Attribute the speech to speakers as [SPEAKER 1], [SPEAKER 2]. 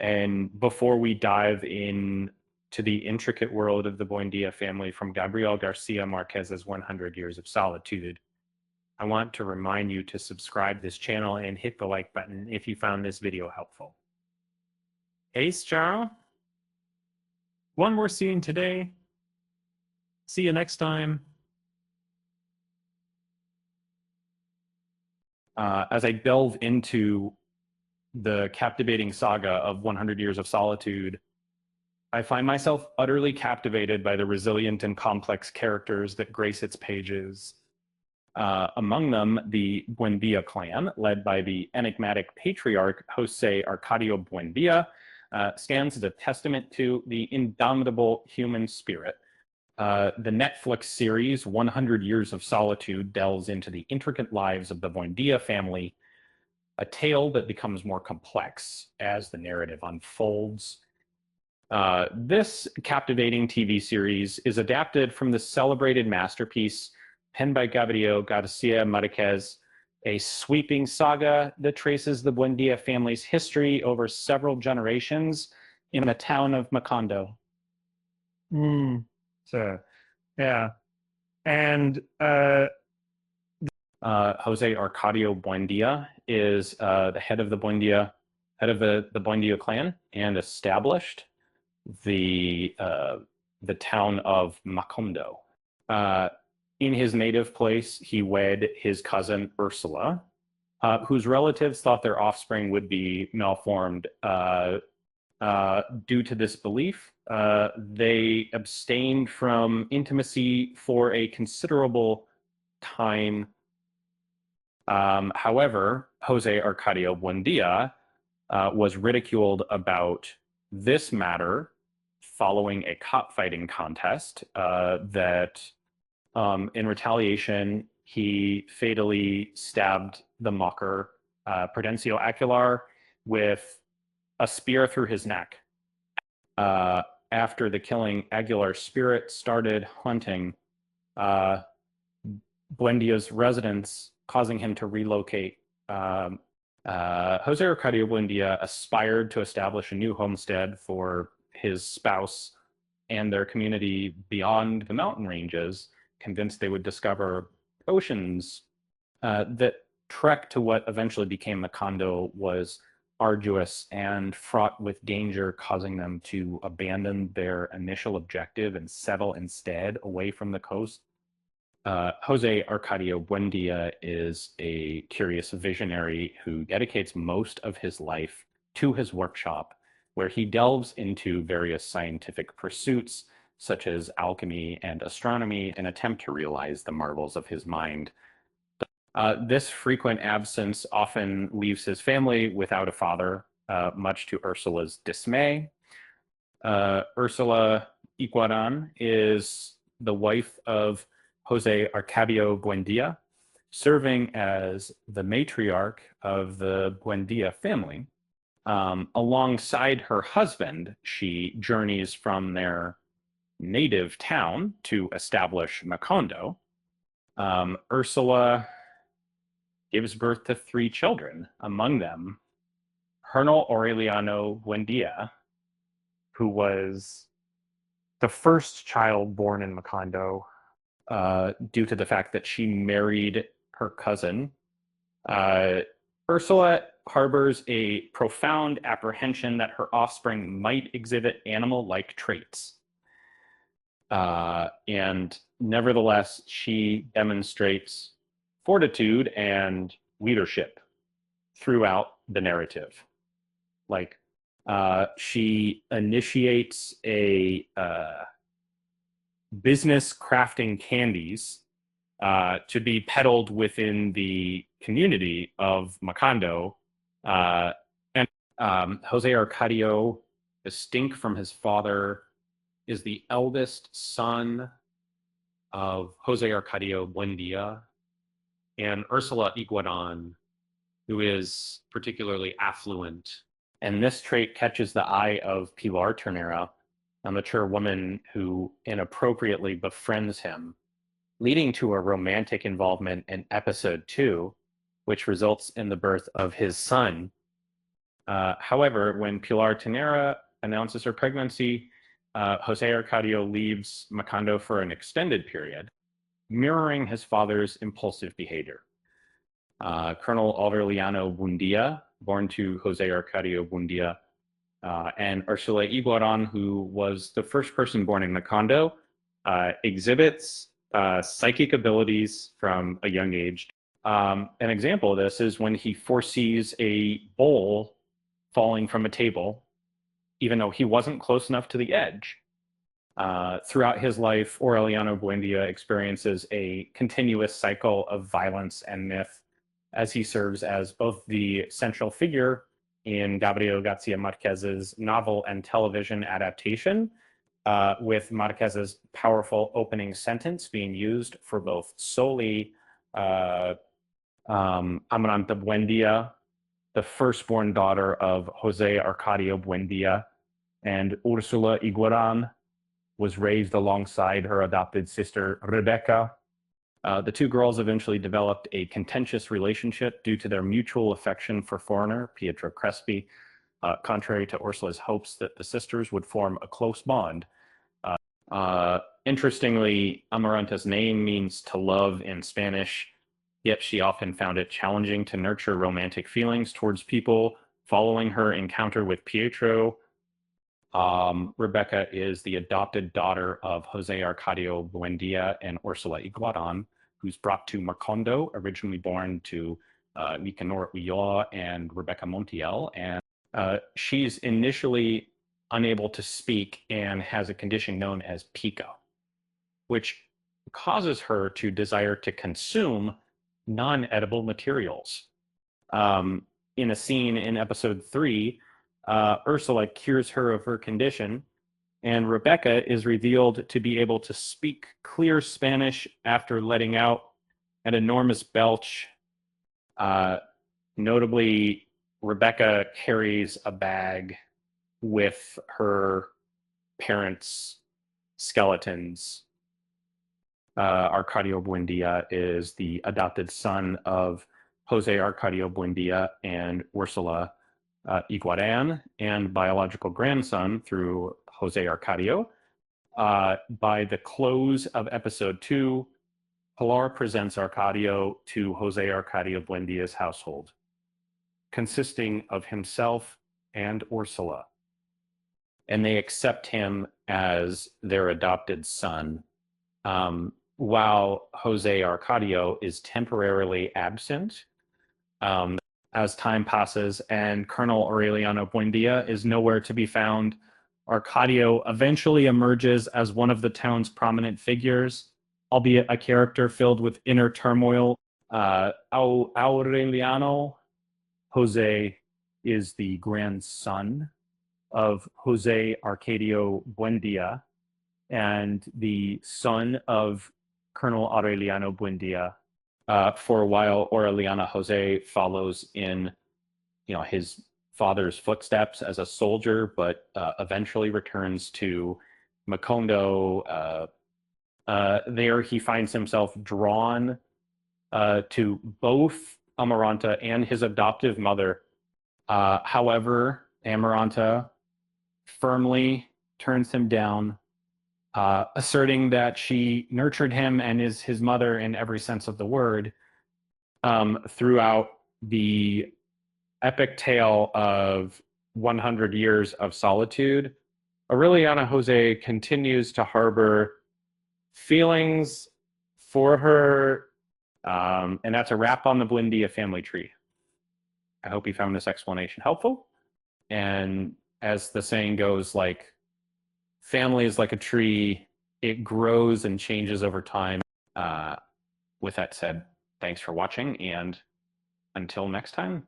[SPEAKER 1] And before we dive in to the intricate world of the Buendia family from Gabriel Garcia Marquez's 100 Years of Solitude, I want to remind you to subscribe to this channel and hit the like button if you found this video helpful. Ace, ciao. One more scene today. See you next time. As I delve into the captivating saga of 100 Years of Solitude, I find myself utterly captivated by the resilient and complex characters that grace its pages. Among them, the Buendia clan, led by the enigmatic patriarch Jose Arcadio Buendia, stands as a testament to the indomitable human spirit. The Netflix series 100 Years of Solitude delves into the intricate lives of the Buendia family, a tale that becomes more complex as the narrative unfolds. This captivating TV series is adapted from the celebrated masterpiece penned by Gabriel Garcia Marquez, a sweeping saga that traces the Buendia family's history over several generations in the town of Macondo.
[SPEAKER 2] So, yeah. And
[SPEAKER 1] Jose Arcadio Buendia is the head of the Buendia clan, and established the town of Macondo. In his native place, he wed his cousin Ursula, whose relatives thought their offspring would be malformed. Due to this belief, they abstained from intimacy for a considerable time. However, Jose Arcadio Buendia was ridiculed about this matter following a cockfighting contest that, in retaliation, he fatally stabbed the mocker, Prudencio Aguilar, with a spear through his neck. After the killing, Aguilar's spirit started haunting Buendia's residence, causing him to relocate. Jose Arcadio Buendia aspired to establish a new homestead for his spouse and their community beyond the mountain ranges, convinced they would discover oceans. That trek to what eventually became Macondo was arduous and fraught with danger, causing them to abandon their initial objective and settle instead away from the coast. Jose Arcadio Buendia is a curious visionary who dedicates most of his life to his workshop, where he delves into various scientific pursuits, such as alchemy and astronomy, in an attempt to realize the marvels of his mind. This frequent absence often leaves his family without a father, much to Ursula's dismay. Ursula Iguaran is the wife of Jose Arcadio Buendia, serving as the matriarch of the Buendia family. Alongside her husband, she journeys from their native town to establish Macondo. Ursula gives birth to 3 children, among them Colonel Aureliano Buendia, who was the first child born in Macondo, due to the fact that she married her cousin. Ursula harbors a profound apprehension that her offspring might exhibit animal-like traits. And nevertheless, she demonstrates fortitude and leadership throughout the narrative. Like, she initiates a business crafting candies to be peddled within the community of Macondo. And Jose Arcadio, distinct from his father, is the eldest son of Jose Arcadio Buendia and Ursula Iguaran, who is particularly affluent. And this trait catches the eye of Pilar Ternera, a mature woman who inappropriately befriends him, leading to a romantic involvement in episode 2, which results in the birth of his son, However, when Pilar Tenera announces her pregnancy, Jose Arcadio leaves Macondo for an extended period, mirroring his father's impulsive behavior. Colonel Aureliano Buendía, born to Jose Arcadio Buendía, and Ursula Iguaran, who was the first person born in Macondo, exhibits psychic abilities from a young age. An example of this is when he foresees a bowl falling from a table, even though he wasn't close enough to the edge. Throughout his life, Aureliano Buendia experiences a continuous cycle of violence and myth as he serves as both the central figure in Gabriel Garcia Marquez's novel and television adaptation, with Marquez's powerful opening sentence being used for both solely Amaranta Buendia, the firstborn daughter of Jose Arcadio Buendia, and Ursula Iguaran, was raised alongside her adopted sister, Rebecca. The two girls eventually developed a contentious relationship due to their mutual affection for foreigner Pietro Crespi, contrary to Ursula's hopes that the sisters would form a close bond. Interestingly, Amaranta's name means to love in Spanish, yet she often found it challenging to nurture romantic feelings towards people following her encounter with Pietro. Rebecca is the adopted daughter of Jose Arcadio Buendia and Ursula Iguaran, who's brought to Macondo, originally born to Nicanor Ulloa and Rebecca Montiel. And she's initially unable to speak and has a condition known as pico, which causes her to desire to consume non-edible materials. In a scene in episode 3, Ursula cures her of her condition, and Rebecca is revealed to be able to speak clear Spanish after letting out an enormous belch. Notably, Rebecca carries a bag with her parents' skeletons. Arcadio Buendia is the adopted son of Jose Arcadio Buendia and Ursula Iguaran, and biological grandson through Jose Arcadio. By the close of episode 2, Pilar presents Arcadio to Jose Arcadio Buendia's household, consisting of himself and Ursula, and they accept him as their adopted son. While Jose Arcadio is temporarily absent, as time passes and Colonel Aureliano Buendia is nowhere to be found, Arcadio eventually emerges as one of the town's prominent figures, albeit a character filled with inner turmoil. Aureliano Jose is the grandson of Jose Arcadio Buendia and the son of Colonel Aureliano Buendia. For a while, Aureliano Jose follows in, his father's footsteps as a soldier, but eventually returns to Macondo. There, he finds himself drawn to both Amaranta and his adoptive mother. However, Amaranta firmly turns him down, asserting that she nurtured him and is his mother in every sense of the word. Throughout the epic tale of 100 Years of Solitude, Aureliana Jose continues to harbor feelings for her, and that's a wrap on the Buendia family tree. I hope you found this explanation helpful. And as the saying goes, family is like a tree, it grows and changes over time. With that said, thanks for watching, and until next time.